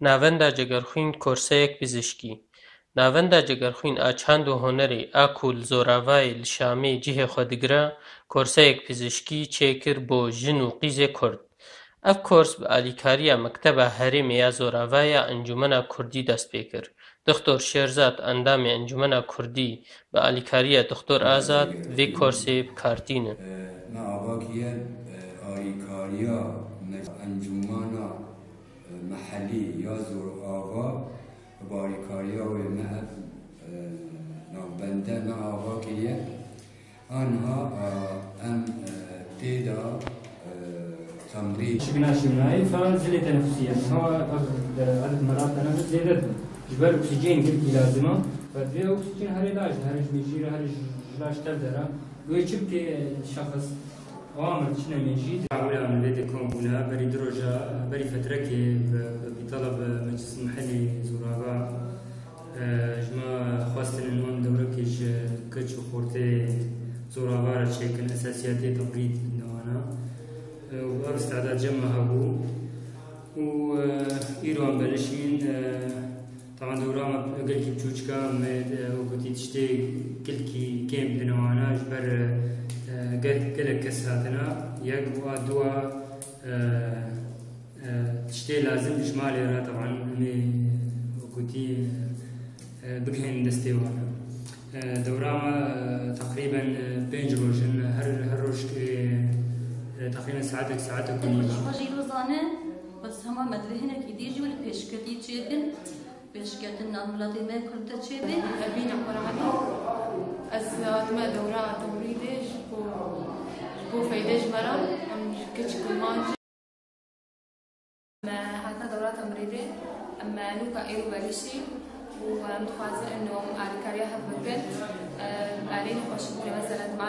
Navenda Cegerxwîn korseyek pizîşkî. Navenda Cegerxwîn a çand û hunerê a ku li Zoravayê li Şamê cihê xwe digire, korseyek pizîşkî çêkir bo jin û qîzê Kurd. Ev kors bi alîkariya Mekteba Herêmê ya Zoravayê ya Encûmena Kurdî dest pê kir. Dixtor Şêrzad endamê Encûmena Kurdî bi alîkariya Dixtor Azad vê korsê bikartînin. محلی یا زور آوا باریکاریا و معب نابنده ما آوا کیه آنها ام تیدا تمرین شبنا شمناي فزلة تنفسية هو عدد مرات تنفس زيادة جبال أكسجين قلت لازمة فدي أكسجين هري لاج هري ميجير هري لاج تبدأ ويجب الشخص أوامر تشنا ميجيد عملا من لديكم هنا بري دروجة بري فتركي بطلب مجلس المحلي زورابا جما خواستن انوان دوركيش كتش وخورتي زورابا رشيكن أساسياتي تبريد نوانا وأب استعداد جمعها بو وإيران بلشين طبعا دوراما قلكي بچوچكا وقتي تشتي قلكي كيم بنوانا جبر قلك كساتنا يقوى دوا تشتي لازم إجمالي را طبعا وقتي بقهن دستيوانا دوراما تقريبا بين روجن هر روج تقريبا ساعتك ونيجا واجي روزانه بس هما مدرهنا كي ديجي ولا بيشكتي تشيكن بيشكتنا ملاتي ما كنت تشيبي أبينا قرعتي أزات ما دورات توريدش بو فايدش مرة أم كتش كمان ما حتى دورات تمريري أما نوكا إيرو باليشي ومتخاذة إنه على كاريها بقت علينا خوش مثلا مع